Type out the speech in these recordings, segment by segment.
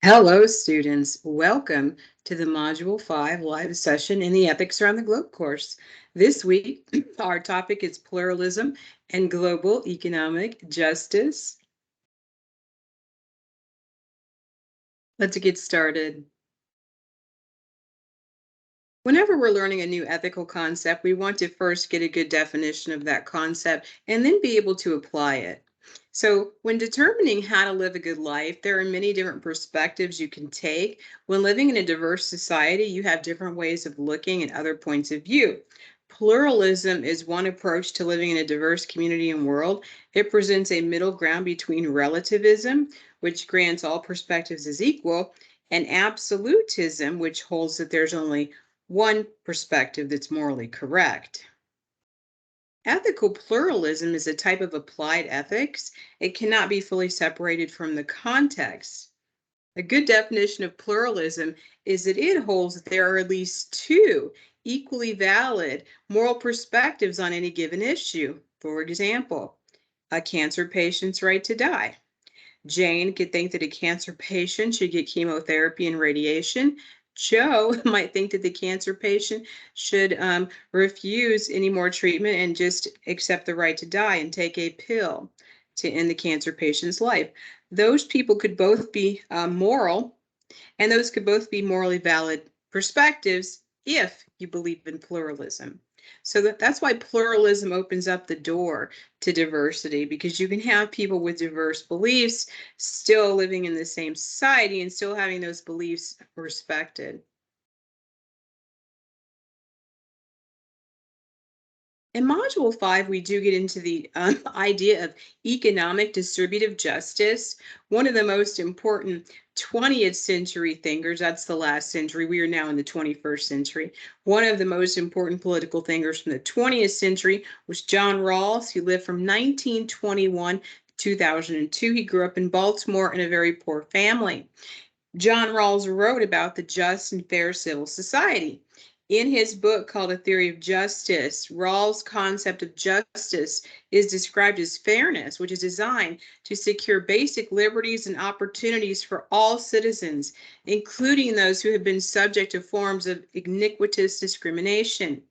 Hello, students. Welcome to the Module 5 live session in the Ethics Around the Globe course. This week, our topic is pluralism and global economic justice. Let's get started. Whenever we're learning a new ethical concept, we want to first get a good definition of that concept and then be able to apply it. So, when determining how to live a good life, there are many different perspectives you can take. When living in a diverse society, you have different ways of looking at other points of view. Pluralism is one approach to living in a diverse community and world. It presents a middle ground between relativism, which grants all perspectives as equal, and absolutism, which holds that there's only one perspective that's morally correct. Ethical pluralism is a type of applied ethics. It cannot be fully separated from the context. A good definition of pluralism is that it holds that there are at least two equally valid moral perspectives on any given issue. For example, a cancer patient's right to die. Jane could think that a cancer patient should get chemotherapy and radiation. Joe might think that the cancer patient should refuse any more treatment and just accept the right to die and take a pill to end the cancer patient's life. Those people could both be moral, and those could both be morally valid perspectives if you believe in pluralism. So that's why pluralism opens up the door to diversity, because you can have people with diverse beliefs still living in the same society and still having those beliefs respected. In Module 5, we do get into the idea of economic distributive justice. One of the most important 20th century thinkers, that's the last century, we are now in the 21st century. One of the most important political thinkers from the 20th century was John Rawls. He lived from 1921 to 2002. He grew up in Baltimore in a very poor family. John Rawls wrote about the just and fair civil society. In his book called A Theory of Justice, Rawls' concept of justice is described as fairness, which is designed to secure basic liberties and opportunities for all citizens, including those who have been subject to forms of iniquitous discrimination.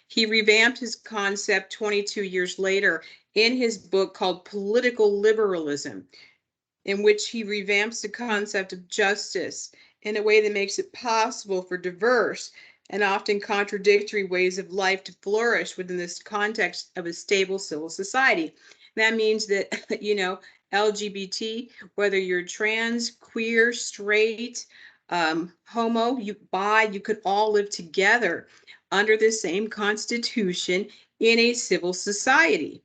He revamped his concept 22 years later in his book called Political Liberalism, in which he revamps the concept of justice in a way that makes it possible for diverse and often contradictory ways of life to flourish within this context of a stable civil society. That means that, LGBT, whether you're trans, queer, straight, homo, bi, you could all live together under the same constitution in a civil society.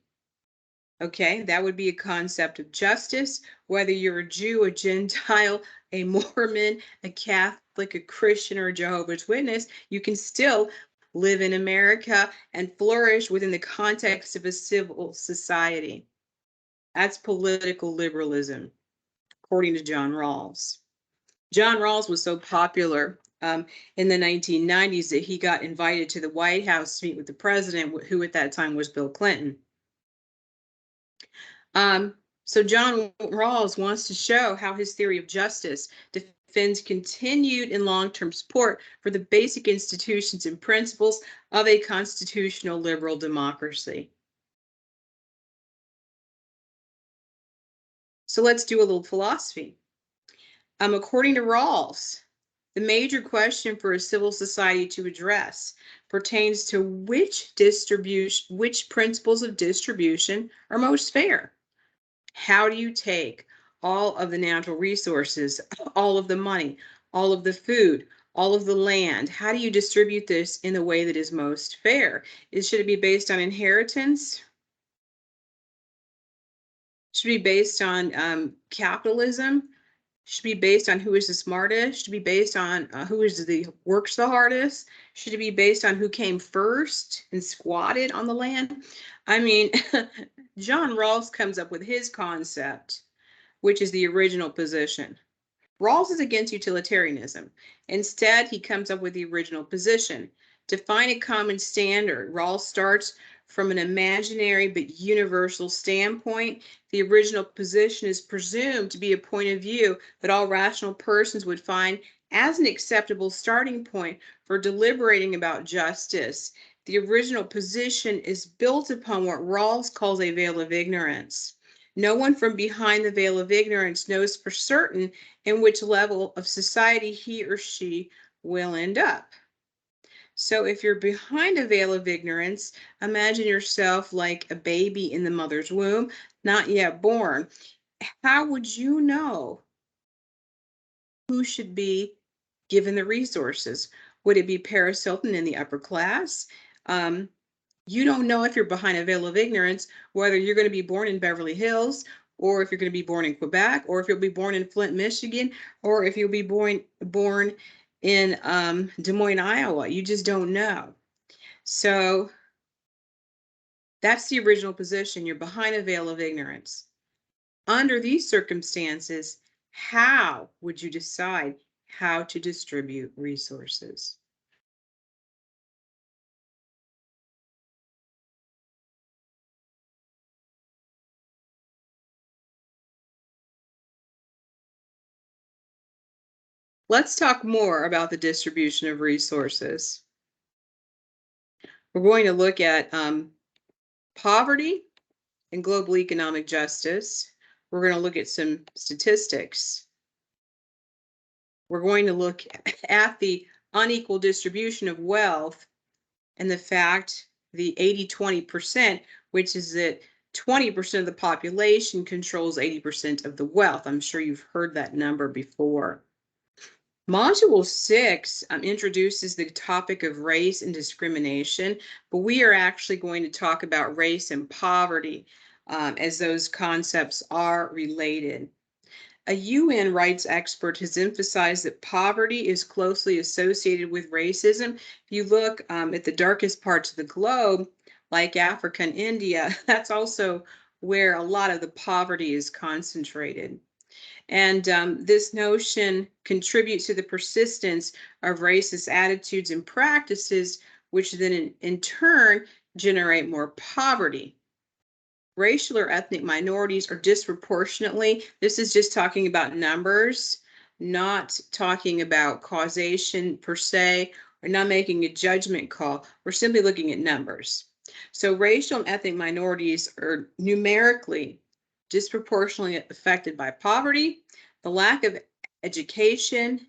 Okay, that would be a concept of justice, whether you're a Jew, a Gentile, a Mormon, a Catholic, a Christian, or a Jehovah's Witness, you can still live in America and flourish within the context of a civil society. That's political liberalism, according to John Rawls. John Rawls was so popular in the 1990s that he got invited to the White House to meet with the president, who at that time was Bill Clinton. So John Rawls wants to show how his theory of justice defends continued and long-term support for the basic institutions and principles of a constitutional liberal democracy. So let's do a little philosophy. According to Rawls, the major question for a civil society to address pertains to which principles of distribution are most fair. How do you take all of the natural resources, all of the money, all of the food, all of the land? How do you distribute this in a way that is most fair? Should it be based on inheritance? Should it be based on capitalism? Should it be based on who is the smartest? Should it be based on who is the works the hardest? Should it be based on who came first and squatted on the land? I mean, John Rawls comes up with his concept, which is the original position. Rawls is against utilitarianism. Instead, he comes up with the original position. To find a common standard, Rawls starts From an imaginary but universal standpoint, the original position is presumed to be a point of view that all rational persons would find as an acceptable starting point for deliberating about justice. The original position is built upon what Rawls calls a veil of ignorance. No one from behind the veil of ignorance knows for certain in which level of society he or she will end up. So if you're behind a veil of ignorance, imagine yourself like a baby in the mother's womb, not yet born. How would you know who should be given the resources? Would it be Paris Hilton in the upper class? Um, you don't know if you're behind a veil of ignorance, whether you're going to be born in Beverly Hills, or if you're going to be born in Quebec, or if you'll be born in Flint, Michigan, or if you'll be born in Des Moines, Iowa. You just don't know. So that's the original position. You're behind a veil of ignorance. Under these circumstances, how would you decide how to distribute resources? Let's talk more about the distribution of resources. We're going to look at poverty and global economic justice. We're going to look at some statistics. We're going to look at the unequal distribution of wealth and the fact the 80-20%, which is that 20% of the population controls 80% of the wealth. I'm sure you've heard that number before. Module 6 introduces the topic of race and discrimination, but we are actually going to talk about race and poverty as those concepts are related. A UN rights expert has emphasized that poverty is closely associated with racism. If you look at the darkest parts of the globe, like Africa and India, that's also where a lot of the poverty is concentrated. And this notion contributes to the persistence of racist attitudes and practices, which then in turn generate more poverty. Racial or ethnic minorities are disproportionately, this is just talking about numbers, not talking about causation per se, or not making a judgment call. We're simply looking at numbers. So racial and ethnic minorities are numerically disproportionately affected by poverty, the lack of education,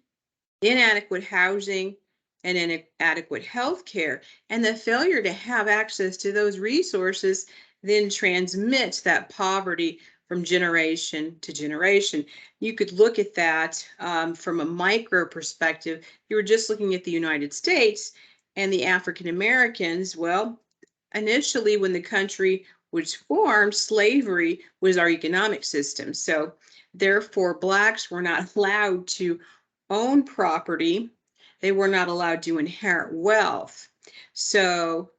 inadequate housing, and inadequate health care. And the failure to have access to those resources then transmits that poverty from generation to generation. You could look at that from a micro perspective. You were just looking at the United States and the African Americans. Well, initially, when the country was formed, slavery was our economic system. So therefore, Blacks were not allowed to own property. They were not allowed to inherit wealth. So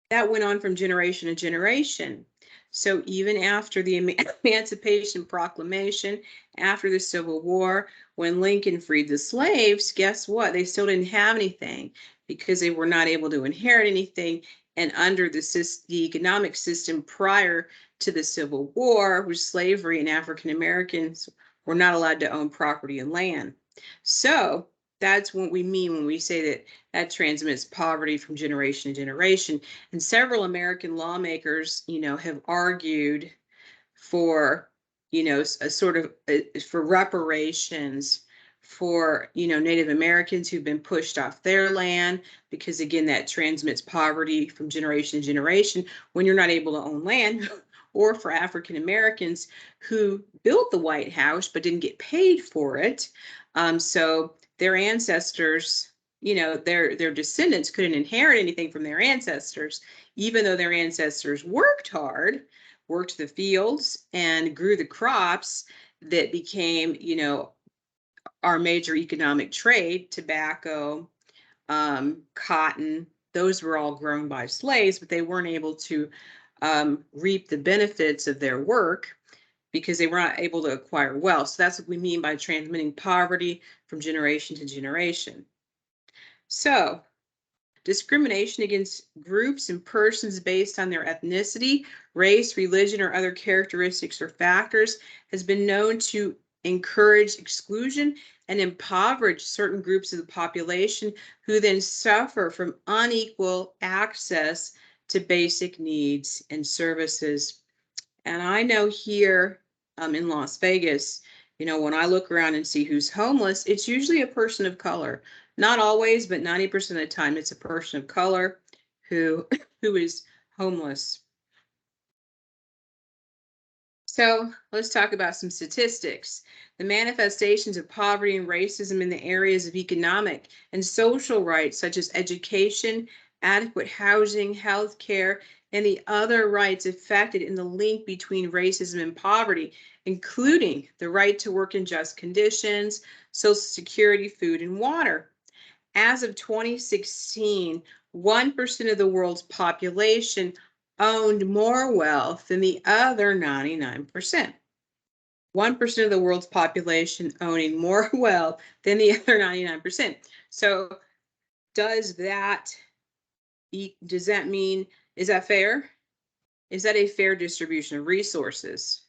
that went on from generation to generation. So even after the Emancipation Proclamation, after the Civil War, when Lincoln freed the slaves, guess what? They still didn't have anything because they were not able to inherit anything. And under the economic system prior to the Civil War, was slavery, and African Americans were not allowed to own property and land. So that's what we mean when we say that that transmits poverty from generation to generation. And several American lawmakers, have argued for, a sort of for reparations for, Native Americans who've been pushed off their land, because again, that transmits poverty from generation to generation when you're not able to own land, or for African Americans who built the White House but didn't get paid for it. So their ancestors, their descendants couldn't inherit anything from their ancestors, even though their ancestors worked hard, worked the fields, and grew the crops that became, our major economic trade: tobacco, cotton. Those were all grown by slaves, but they weren't able to reap the benefits of their work because they were not able to acquire wealth. So that's what we mean by transmitting poverty from generation to generation. So Discrimination against groups and persons based on their ethnicity, race, religion, or other characteristics or factors has been known to encourage exclusion and impoverish certain groups of the population who then suffer from unequal access to basic needs and services. And I know here in Las Vegas, when I look around and see who's homeless, it's usually a person of color. Not always, but 90% of the time, it's a person of color who who is homeless. So let's talk about some statistics. The manifestations of poverty and racism in the areas of economic and social rights, such as education, adequate housing, health care, and the other rights affected in the link between racism and poverty, including the right to work in just conditions, Social Security, food, and water. As of 2016, 1% of the world's population owned more wealth than the other 99%. 1% of the world's population owning more wealth than the other 99%. So does that mean, is that fair? Is that a fair distribution of resources?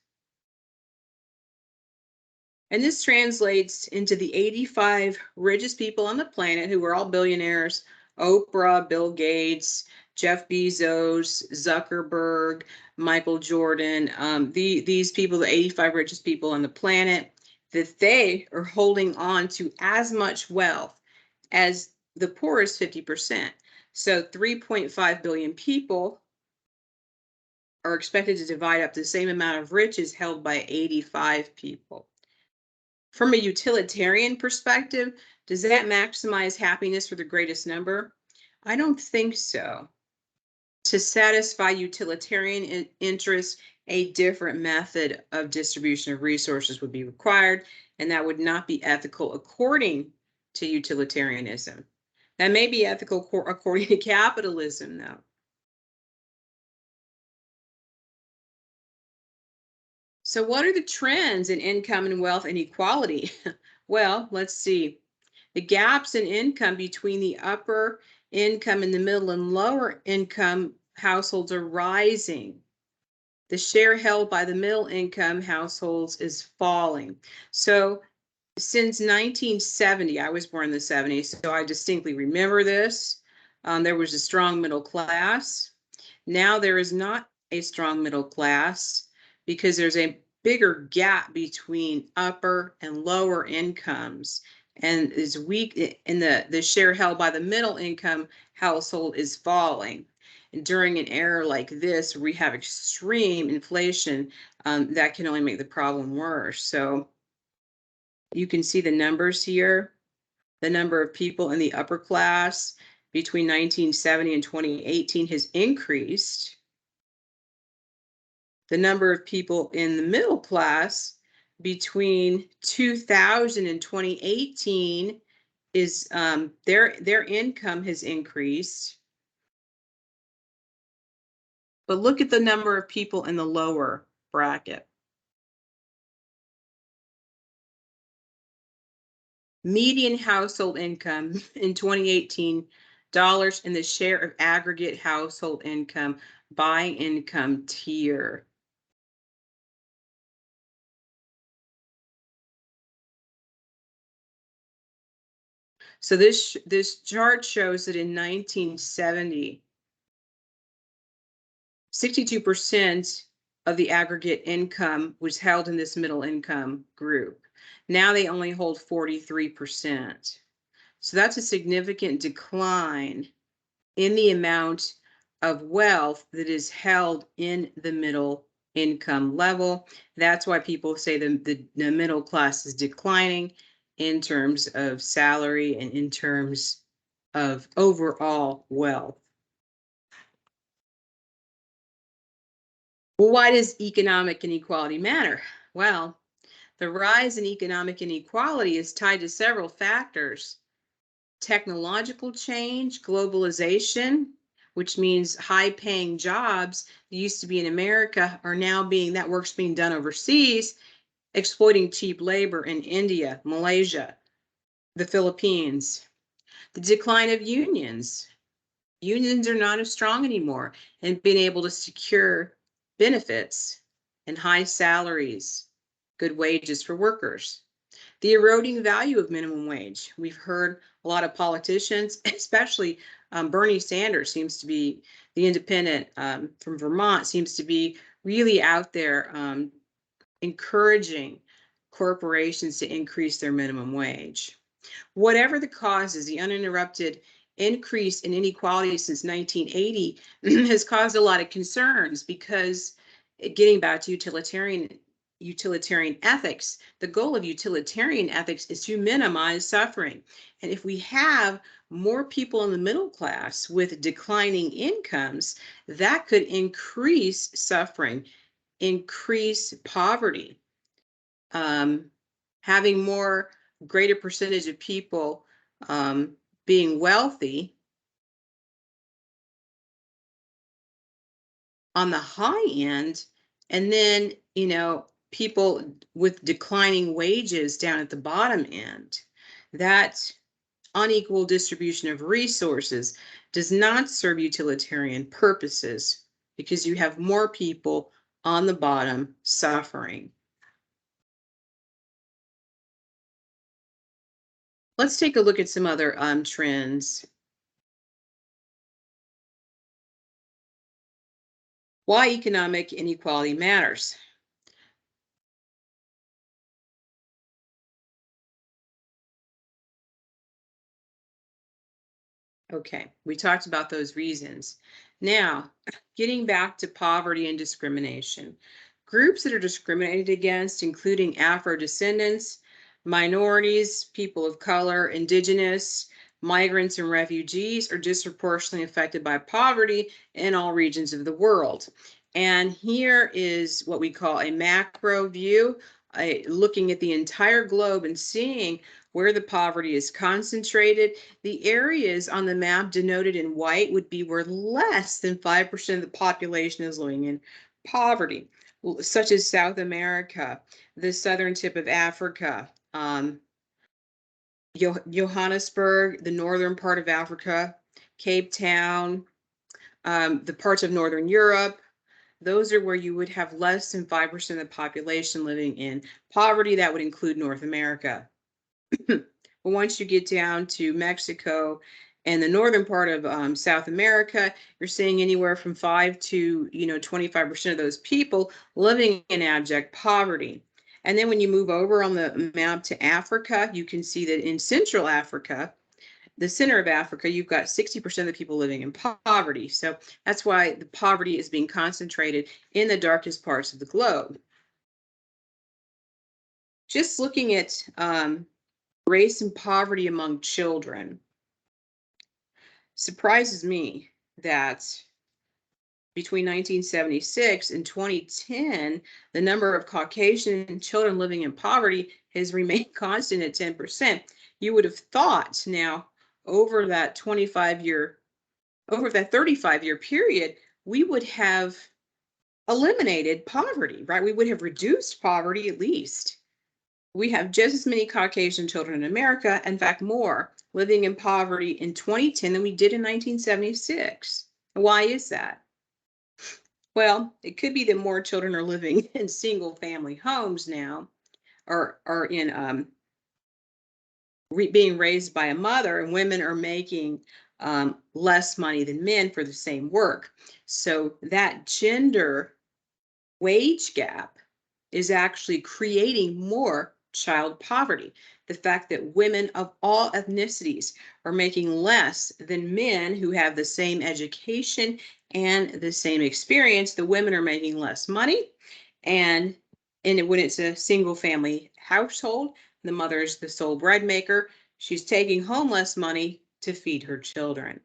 And this translates into the 85 richest people on the planet who were all billionaires: Oprah, Bill Gates, Jeff Bezos, Zuckerberg, Michael Jordan. These people, the 85 richest people on the planet, that they are holding on to as much wealth as the poorest 50%. So 3.5 billion people are expected to divide up the same amount of riches held by 85 people. From a utilitarian perspective, does that maximize happiness for the greatest number? I don't think so. To satisfy utilitarian interests, a different method of distribution of resources would be required, and that would not be ethical according to utilitarianism. That may be ethical according to capitalism, though. So what are the trends in income and wealth inequality? Well, let's see. The gaps in income between the upper income and the middle and lower income households are rising. The share held by the middle income households is falling. So since 1970, I was born in the 70s, so I distinctly remember this. There was a strong middle class. Now there is not a strong middle class because there's a bigger gap between upper and lower incomes, and is weak, and the share held by the middle income household is falling. And during an era like this, we have extreme inflation, that can only make the problem worse. So you can see the numbers here. The number of people in the upper class between 1970 and 2018 has increased. The number of people in the middle class between 2000 and 2018 is their income has increased. But look at the number of people in the lower bracket. Median household income in 2018 dollars and the share of aggregate household income by income tier. So this chart shows that in 1970, 62% of the aggregate income was held in this middle income group. Now they only hold 43%. So that's a significant decline in the amount of wealth that is held in the middle income level. That's why people say the middle class is declining in terms of salary and in terms of overall wealth. Well, why does economic inequality matter? Well, the rise in economic inequality is tied to several factors: technological change, globalization, which means high-paying jobs that used to be in America are now that work's being done overseas, exploiting cheap labor in India, Malaysia, the Philippines. The decline of unions. Unions are not as strong anymore, and being able to secure benefits and high salaries, good wages for workers. The eroding value of minimum wage. We've heard a lot of politicians, especially Bernie Sanders seems to be the independent from Vermont, seems to be really out there encouraging corporations to increase their minimum wage. Whatever the causes, the uninterrupted increase in inequality since 1980 has caused a lot of concerns because getting back to utilitarian ethics, the goal of utilitarian ethics is to minimize suffering. And if we have more people in the middle class with declining incomes, that could increase suffering, increase poverty. Having more greater percentage of people being wealthy on the high end, and then people with declining wages down at the bottom end. That unequal distribution of resources does not serve utilitarian purposes because you have more people on the bottom suffering. Let's take a look at some other trends. Why economic inequality matters. Okay, we talked about those reasons. Now, getting back to poverty and discrimination. Groups that are discriminated against, including Afro-descendants, minorities, people of color, indigenous, migrants, and refugees, are disproportionately affected by poverty in all regions of the world. And here is what we call a macro view, looking at the entire globe and seeing where the poverty is concentrated. The areas on the map denoted in white would be where less than 5% of the population is living in poverty, such as South America, the southern tip of Africa, Johannesburg, the northern part of Africa, Cape Town, the parts of Northern Europe. Those are where you would have less than 5% of the population living in poverty. That would include North America. But once you get down to Mexico and the northern part of South America, you're seeing anywhere from 5 to 25% of those people living in abject poverty. And then when you move over on the map to Africa, you can see that in Central Africa, the center of Africa, you've got 60% of the people living in poverty. So that's why the poverty is being concentrated in the darkest parts of the globe. Just looking at race and poverty among children surprises me that between 1976 and 2010, the number of Caucasian children living in poverty has remained constant at 10%. You would have thought now over that 35-year period, we would have eliminated poverty, right? We would have reduced poverty at least. We have just as many Caucasian children in America, in fact, more, living in poverty in 2010 than we did in 1976. Why is that? Well, it could be that more children are living in single family homes now, or are in being raised by a mother, and women are making less money than men for the same work. So that gender wage gap is actually creating more child poverty. The fact that women of all ethnicities are making less than men who have the same education and the same experience, the women are making less money. And when it's a single family household, the mother is the sole bread maker. She's taking home less money to feed her children.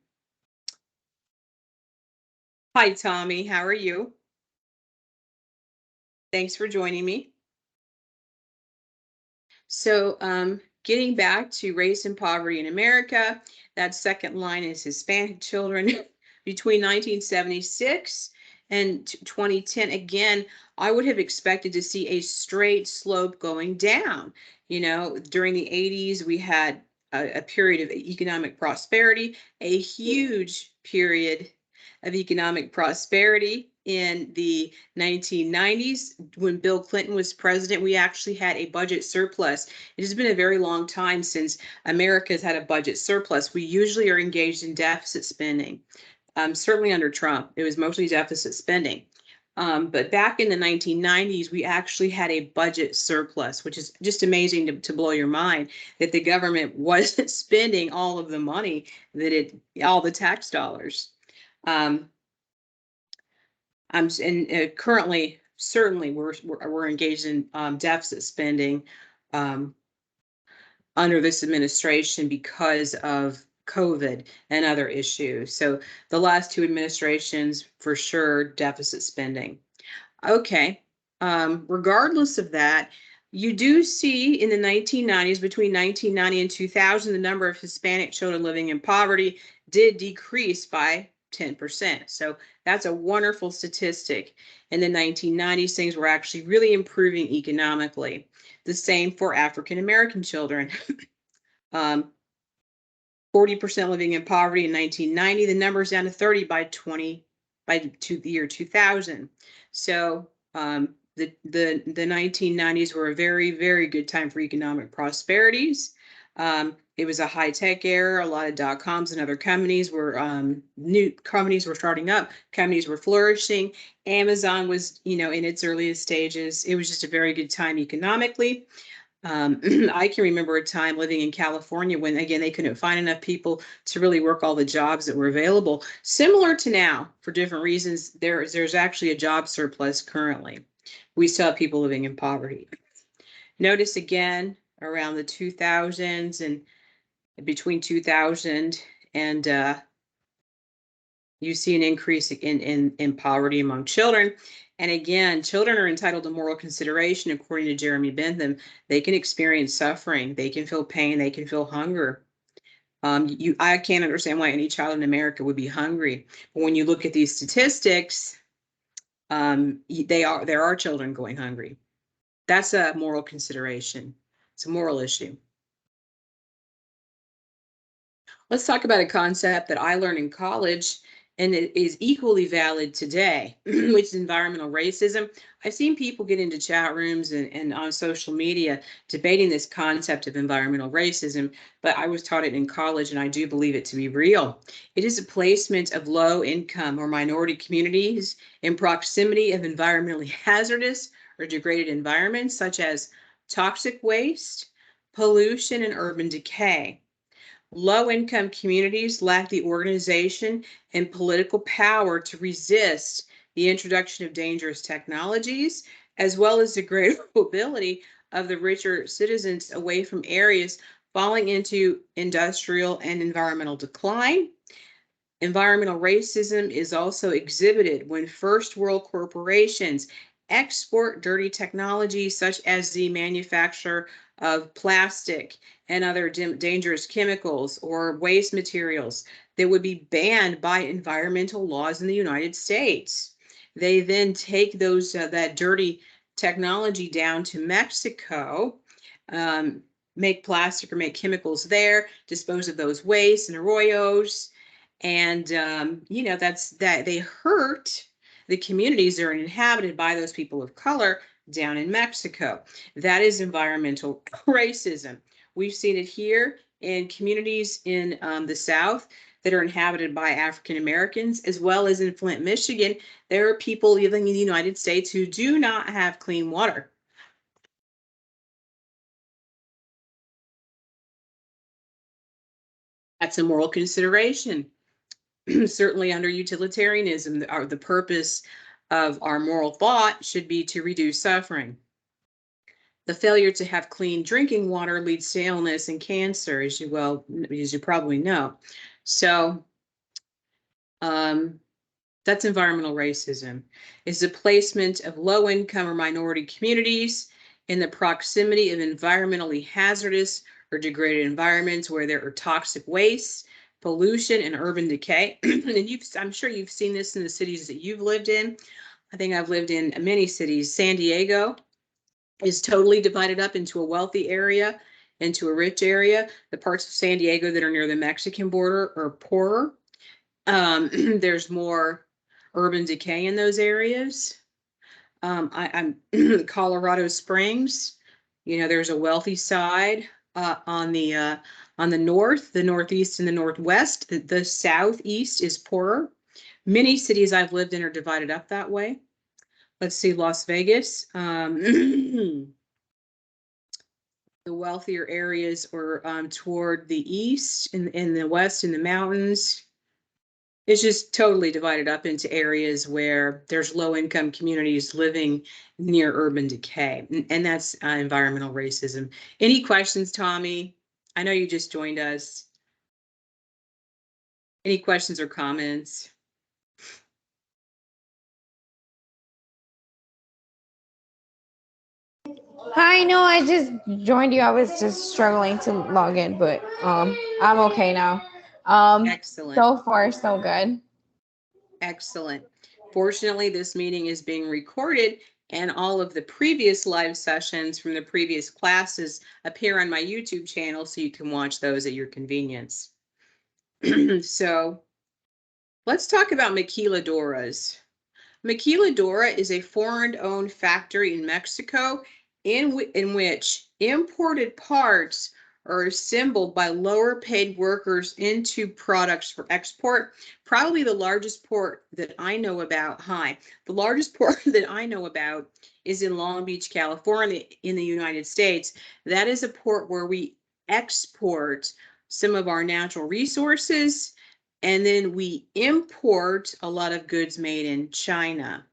Hi, Tommy. How are you? Thanks for joining me. So getting back to race and poverty in America, that second line is Hispanic children between 1976 and 2010. Again, I would have expected to see a straight slope going down. During the 80s, we had a period of economic prosperity, a huge period of economic prosperity in the 1990s. When Bill Clinton was president, we actually had a budget surplus. It has been a very long time since America has had a budget surplus. We usually are engaged in deficit spending. Certainly under Trump, it was mostly deficit spending. But back in the 1990s, we actually had a budget surplus, which is just amazing to blow your mind that the government wasn't spending all of the money all the tax dollars. Um, Currently, certainly, we're engaged in deficit spending under this administration because of COVID and other issues. So the last two administrations, for sure, deficit spending. Okay. Regardless of that, you do see in the 1990s, between 1990 and 2000, the number of Hispanic children living in poverty did decrease by 10%. So that's a wonderful statistic. In the 1990s, things were actually really improving economically. The same for African American children. 40% living in poverty in 1990. The number is down to 30 by the year 2000. So the 1990s were a very, very good time for economic prosperities. It was a high-tech era. A lot of dot-coms and other companies new companies were starting up. Companies were flourishing. Amazon was, in its earliest stages. It was just a very good time economically. I can remember a time living in California when, again, they couldn't find enough people to really work all the jobs that were available. Similar to now, for different reasons, there's actually a job surplus currently. We still have people living in poverty. Notice again, around the 2000s and between 2000 and you see an increase in poverty among children. And again, children are entitled to moral consideration, according to Jeremy Bentham. They can experience suffering, they can feel pain, they can feel hunger. I can't understand why any child in America would be hungry. But when you look at these statistics, there are children going hungry. That's a moral consideration. It's a moral issue. Let's talk about a concept that I learned in college and it is equally valid today, which is environmental racism. I've seen people get into chat rooms and on social media debating this concept of environmental racism, but I was taught it in college and I do believe it to be real. It is a placement of low income or minority communities in proximity of environmentally hazardous or degraded environments such as toxic waste, pollution, and urban decay. Low-income communities lack the organization and political power to resist the introduction of dangerous technologies, as well as the greater mobility of the richer citizens away from areas falling into industrial and environmental decline. Environmental racism is also exhibited when first world corporations export dirty technology such as the manufacture of plastic and other dangerous chemicals or waste materials that would be banned by environmental laws in the United States. They then take that dirty technology down to Mexico, make plastic or make chemicals there, dispose of those wastes and arroyos, and that's that they hurt the communities that are inhabited by those people of color down in Mexico. That is environmental racism. We've seen it here in communities in the South that are inhabited by African Americans, as well as in Flint, Michigan. There are people living in the United States who do not have clean water. That's a moral consideration. Certainly under utilitarianism, the purpose of our moral thought should be to reduce suffering. The failure to have clean drinking water leads to illness and cancer, as you probably know. So that's environmental racism. It's the placement of low-income or minority communities in the proximity of environmentally hazardous or degraded environments where there are toxic wastes, pollution, and urban decay. And I'm sure you've seen this in the cities that you've lived in. I think I've lived in many cities. San Diego is totally divided up into a wealthy area into a rich area. The parts of San Diego that are near the Mexican border are poorer. There's more urban decay in those areas. I'm Colorado Springs. There's a wealthy side on the north, the northeast, and the northwest. The southeast is poorer. Many cities I've lived in are divided up that way. Let's see, Las Vegas. The wealthier areas are toward the east, in the west, in the mountains. It's just totally divided up into areas where there's low-income communities living near urban decay, and that's environmental racism. Any questions, Tommy? I know you just joined us. Any questions or comments? Hi, no, I just joined you. I was just struggling to log in, but I'm okay now. Excellent. So far so good. Excellent. Fortunately, this meeting is being recorded, and all of the previous live sessions from the previous classes appear on my YouTube channel, so you can watch those at your convenience. So let's talk about maquiladoras. Maquiladora is a foreign-owned factory in Mexico in which imported parts are assembled by lower-paid workers into products for export. Probably the largest port that I know about, the largest port that I know about is in Long Beach, California, in the United States. That is a port where we export some of our natural resources, and then we import a lot of goods made in China.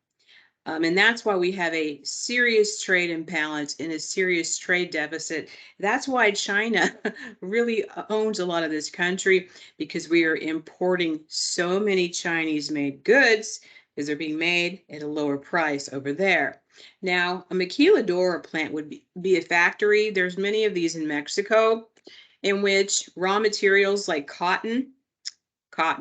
And that's why we have a serious trade imbalance and a serious trade deficit. That's why China really owns a lot of this country, because we are importing so many Chinese-made goods because they're being made at a lower price over there. Now, a maquiladora plant would be a factory. There's many of these in Mexico, in which raw materials like cotton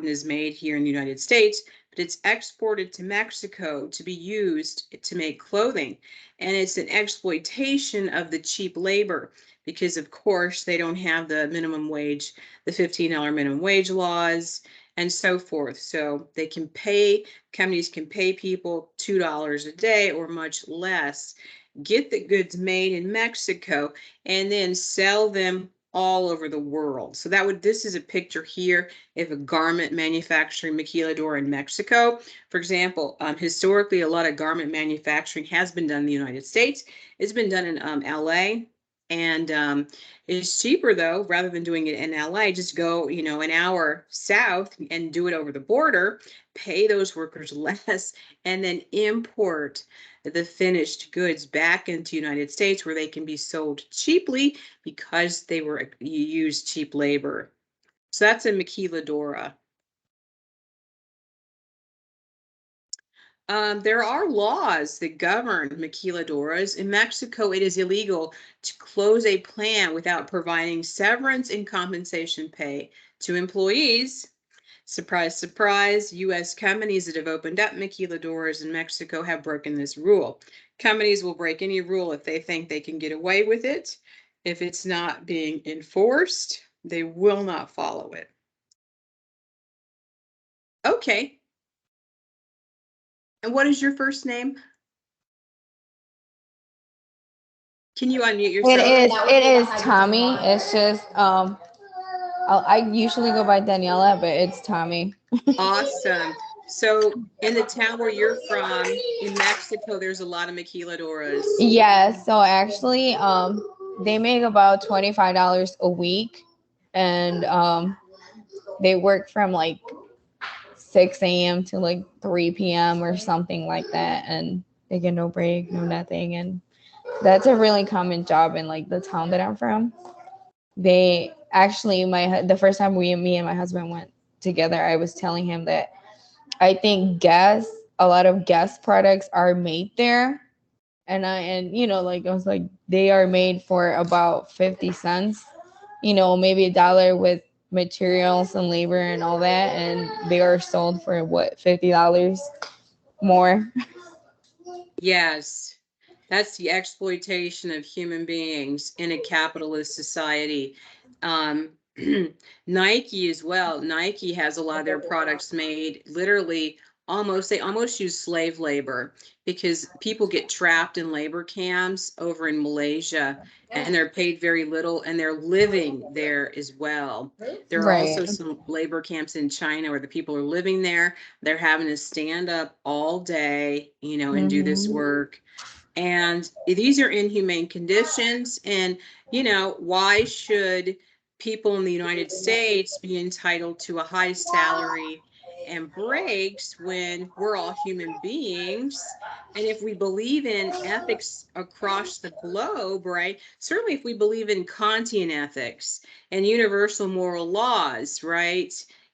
is made here in the United States, but it's exported to Mexico to be used to make clothing. And it's an exploitation of the cheap labor because, of course, they don't have the minimum wage, the $15 minimum wage laws, and so forth. So companies can pay people $2 a day or much less, get the goods made in Mexico, and then sell them all over the world. So this is a picture here of a garment manufacturing maquiladora in Mexico. For example, historically, a lot of garment manufacturing has been done in the United States. It's been done in LA, and it's cheaper though, rather than doing it in LA, just go, an hour south and do it over the border, pay those workers less, and then import the finished goods back into the United States where they can be sold cheaply because you used cheap labor. So that's a maquiladora. There are laws that govern maquiladoras. In Mexico, it is illegal to close a plant without providing severance and compensation pay to employees. Surprise, surprise, U.S. companies that have opened up maquiladoras in Mexico have broken this rule. Companies will break any rule if they think they can get away with it. If it's not being enforced, they will not follow it. Okay. And what is your first name? Can you unmute yourself? It is Tommy. It's just I usually go by Daniela, but it's Tommy. Awesome. So in the town where you're from, in Mexico, there's a lot of maquiladoras. Yeah, so actually they make about $25 a week, and they work from like 6 a.m. to like 3 p.m. or something like that, and they get no break, no nothing. And that's a really common job in like the town that I'm from. They actually, the first time me and my husband went together, I was telling him that I think a lot of gas products are made there. And like I was like, they are made for about 50 cents, maybe $1 with materials and labor and all that, and they are sold for what, $50 more. Yes. That's the exploitation of human beings in a capitalist society. Um, Nike as well. Nike has a lot of their products made literally they almost use slave labor because people get trapped in labor camps over in Malaysia and they're paid very little and they're living there as well. There are Right. also some labor camps in China where the people are living there. They're having to stand up all day, and do this Hmm. work, and these are inhumane conditions. And, why should people in the United States be entitled to a high salary and breaks when we're all human beings? And if we believe in ethics across the globe, right? Certainly, if we believe in Kantian ethics and universal moral laws, right?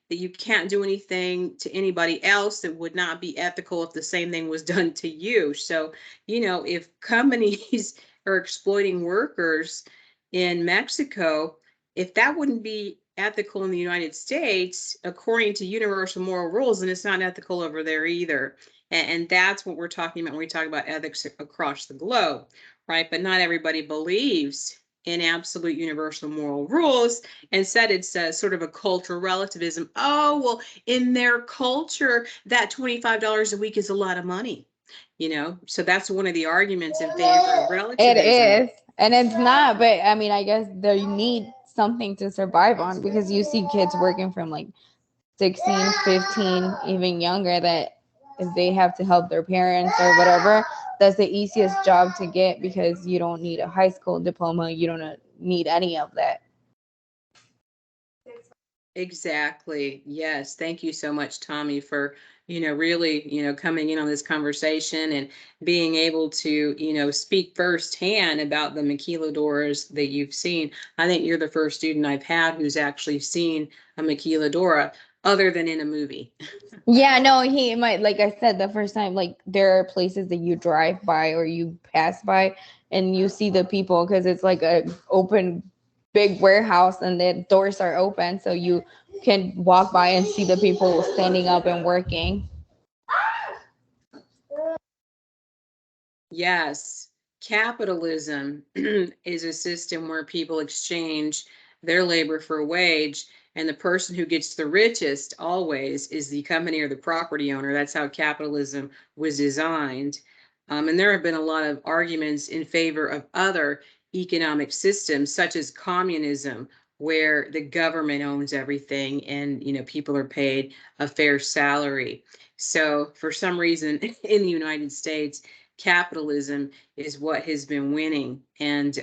That you can't do anything to anybody else that would not be ethical if the same thing was done to you. So, if companies are exploiting workers in Mexico, if that wouldn't be ethical in the United States, according to universal moral rules, then it's not ethical over there either. And that's what we're talking about when we talk about ethics across the globe, right? But not everybody believes in absolute universal moral rules. Instead, it's sort of a cultural relativism. Oh, well, in their culture, that $25 a week is a lot of money. So that's one of the arguments in favor of It relativism. is. And it's not, but I mean, I guess they need something to survive on because you see kids working from like 16, 15, even younger, that if they have to help their parents or whatever, that's the easiest job to get because you don't need a high school diploma. You don't need any of that. Exactly. Yes. Thank you so much, Tommy, for, really, coming in on this conversation and being able to, speak firsthand about the maquiladoras that you've seen. I think you're the first student I've had who's actually seen a maquiladora other than in a movie. Yeah, no, he might, like I said, the first time, like there are places that you drive by or you pass by and you see the people because it's like a open big warehouse and the doors are open. So you can walk by and see the people standing up and working. Yes, capitalism is a system where people exchange their labor for a wage, and the person who gets the richest always is the company or the property owner. That's how capitalism was designed. And there have been a lot of arguments in favor of other economic systems, such as communism, where the government owns everything and people are paid a fair salary. So for some reason in the United States, capitalism is what has been winning, and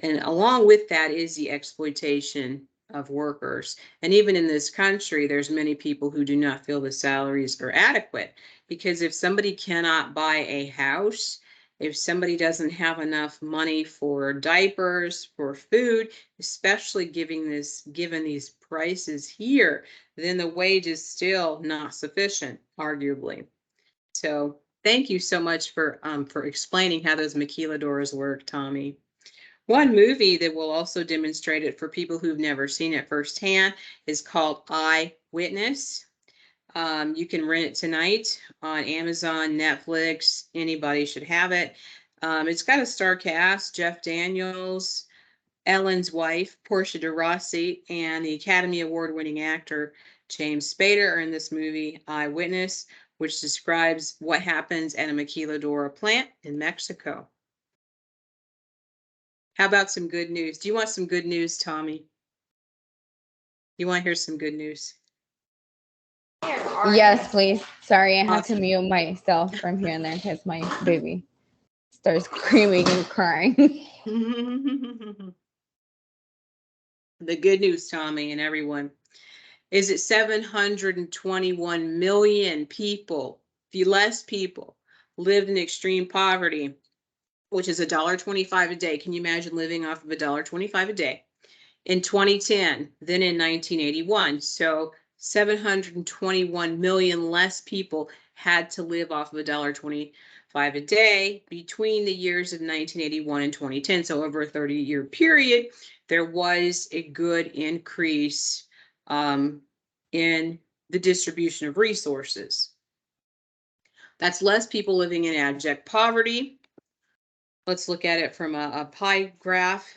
along with that is the exploitation of workers. And even in this country, there's many people who do not feel the salaries are adequate, because if somebody cannot buy a house, if somebody doesn't have enough money for diapers, for food, especially given these prices here, then the wage is still not sufficient, arguably. So thank you so much for explaining how those maquiladoras work, Tommy. One movie that will also demonstrate it for people who've never seen it firsthand is called Eyewitness. You can rent it tonight on Amazon, Netflix. Anybody should have it. It's got a star cast: Jeff Daniels, Ellen's wife, Portia de Rossi, and the Academy Award-winning actor James Spader are in this movie, Eyewitness, which describes what happens at a maquiladora plant in Mexico. How about some good news? Do you want some good news, Tommy? You want to hear some good news? Yes, please. Sorry, I had to Awesome. mute myself from here and there because my baby starts screaming and crying. The good news, Tommy, and everyone, is that 721 million people, the less people, lived in extreme poverty, which is $1.25 a day. Can you imagine living off of $1.25 a day in 2010 than in 1981? So 721 million less people had to live off of $1.25 a day between the years of 1981 and 2010. So over a 30-year period, there was a good increase in the distribution of resources. That's less people living in abject poverty, Let's look at it from a pie graph.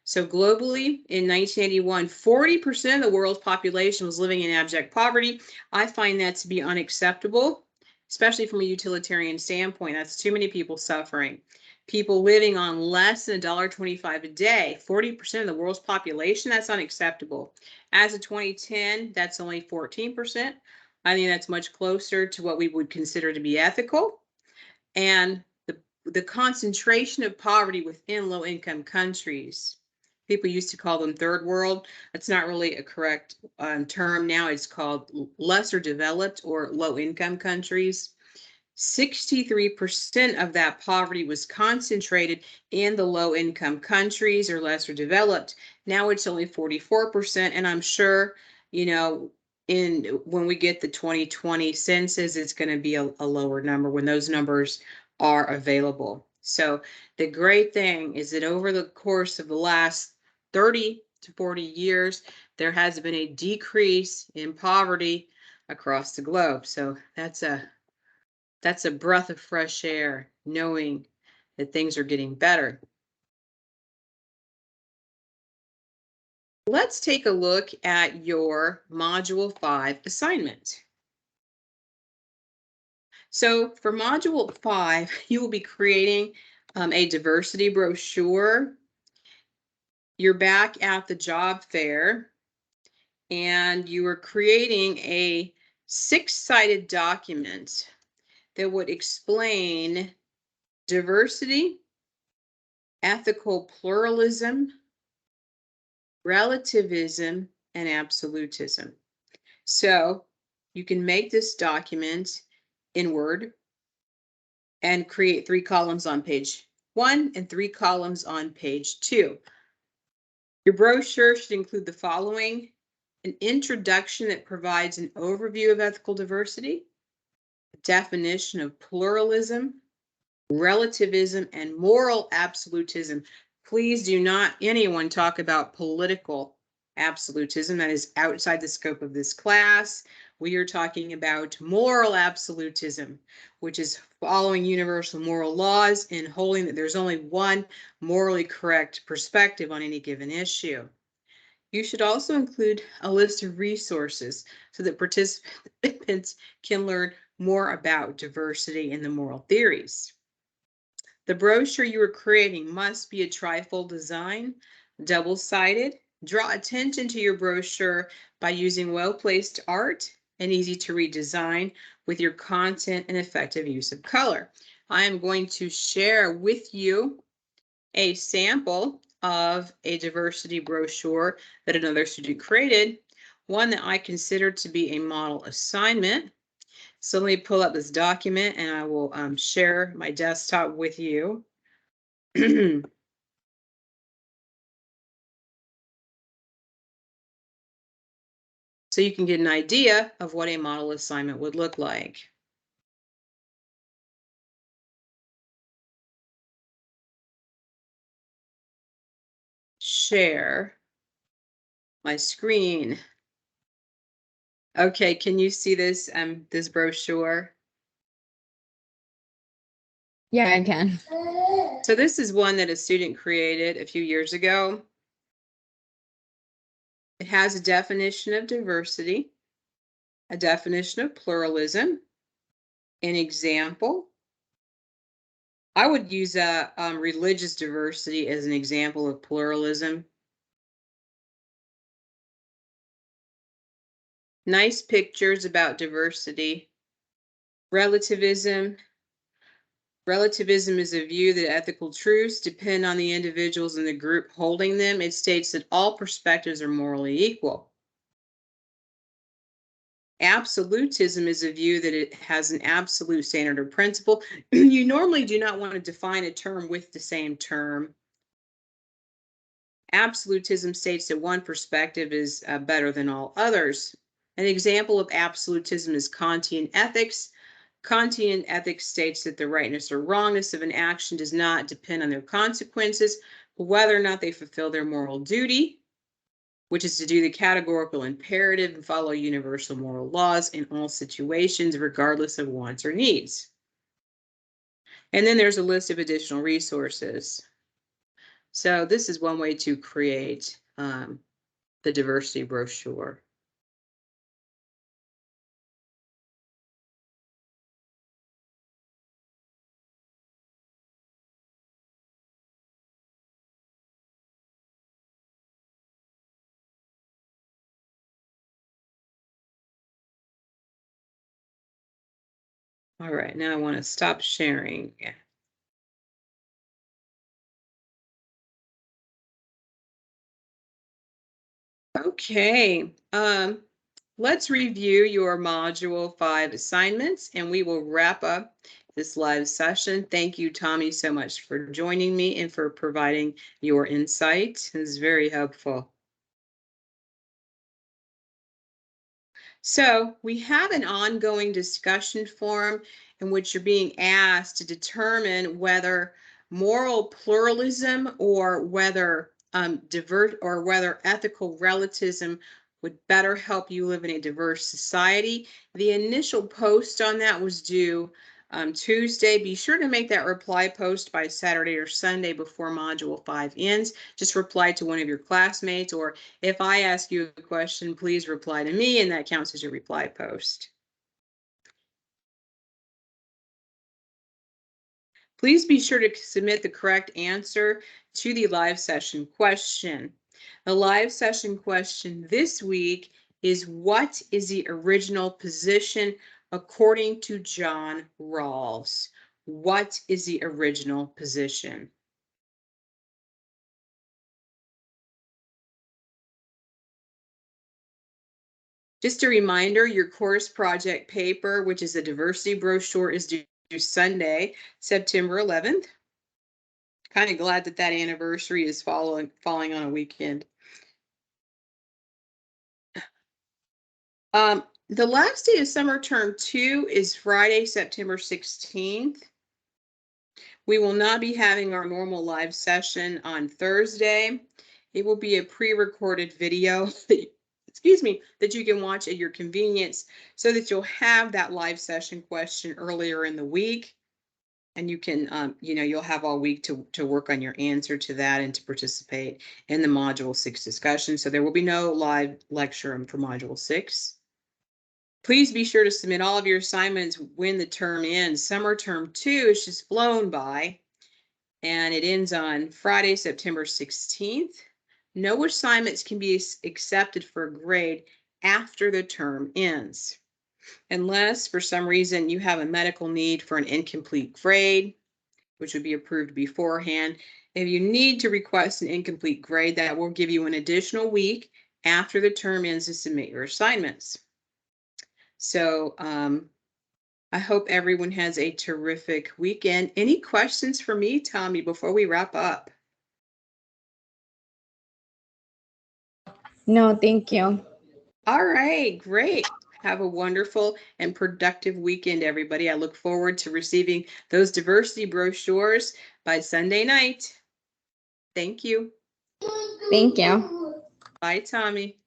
So globally, in 1981, 40% of the world's population was living in abject poverty. I find that to be unacceptable, especially from a utilitarian standpoint. That's too many people suffering. People living on less than $1.25 a day, 40% of the world's population, that's unacceptable. As of 2010, that's only 14%. I think that's much closer to what we would consider to be ethical. And the concentration of poverty within low-income countries. People used to call them third world. That's not really a correct term now. It's called lesser developed or low-income countries. 63% of that poverty was concentrated in the low-income countries or lesser developed. Now it's only 44%, and I'm sure, you know, when we get the 2020 census, it's going to be a lower number when those numbers are available. So the great thing is that over the course of the last 30 to 40 years, there has been a decrease in poverty across the globe. So that's a breath of fresh air, knowing that things are getting better. Let's take a look at your Module 5 assignment. So for Module 5, you will be creating a diversity brochure. You're back at the job fair, and you are creating a 6-sided document that would explain diversity, ethical pluralism, relativism, and absolutism. So you can make this document in Word and create 3 columns on page 1 and 3 columns on page 2. Your brochure should include the following: an introduction that provides an overview of ethical diversity, a definition of pluralism, relativism, and moral absolutism. Please do not anyone talk about political absolutism. That is outside the scope of this class. We are talking about moral absolutism, which is following universal moral laws and holding that there's only one morally correct perspective on any given issue. You should also include a list of resources so that participants can learn more about diversity and the moral theories. The brochure you are creating must be a trifold design, double-sided. Draw attention to your brochure by using well-placed art and easy-to-read design with your content and effective use of color. I am going to share with you a sample of a diversity brochure that another student created, one that I consider to be a model assignment. So let me pull up this document and I will share my desktop with you. So you can get an idea of what a model assignment would look like. Share my screen. Okay, can you see this this brochure? Yeah, I can. So this is one that a student created a few years ago. It has a definition of diversity, a definition of pluralism, an example. I would use religious diversity as an example of pluralism. Nice pictures about diversity. Relativism. Relativism is a view that ethical truths depend on the individuals in the group holding them. It states that all perspectives are morally equal. Absolutism is a view that it has an absolute standard or principle. You normally do not want to define a term with the same term. Absolutism states that one perspective is better than all others. An example of absolutism is Kantian ethics. Kantian ethics states that the rightness or wrongness of an action does not depend on their consequences, but whether or not they fulfill their moral duty, which is to do the categorical imperative and follow universal moral laws in all situations, regardless of wants or needs. And then there's a list of additional resources. So this is one way to create the diversity brochure. All right, now I want to stop sharing. Okay, let's review your Module 5 assignments and we will wrap up this live session. Thank you, Tommy, so much for joining me and for providing your insight. It was very helpful. So we have an ongoing discussion forum in which you're being asked to determine whether moral pluralism or whether whether ethical relativism would better help you live in a diverse society. The initial post on that was due Tuesday. Be sure to make that reply post by Saturday or Sunday before Module 5 ends. Just reply to one of your classmates, or if I ask you a question, please reply to me, and that counts as your reply post. Please be sure to submit the correct answer to the live session question. The live session question this week is, what is the original position according to John Rawls? What is the original position? Just a reminder, your course project paper, which is a diversity brochure, is due Sunday, September 11th. Kind of glad that that anniversary is falling on a weekend. The last day of summer term 2 is Friday, September 16th. We will not be having our normal live session on Thursday. It will be a pre-recorded video excuse me, that you can watch at your convenience so that you'll have that live session question earlier in the week. And you can, you'll have all week to work on your answer to that and to participate in the Module 6 discussion. So there will be no live lecture for Module 6. Please be sure to submit all of your assignments when the term ends. Summer term 2 is just flown by, and it ends on Friday, September 16th. No assignments can be accepted for a grade after the term ends, unless for some reason you have a medical need for an incomplete grade, which would be approved beforehand. If you need to request an incomplete grade, that will give you an additional week after the term ends to submit your assignments. So I hope everyone has a terrific weekend. Any questions for me, Tommy, before we wrap up? No, thank you. All right, great. Have a wonderful and productive weekend, everybody. I look forward to receiving those diversity brochures by Sunday night. Thank you. Thank you. Bye, Tommy.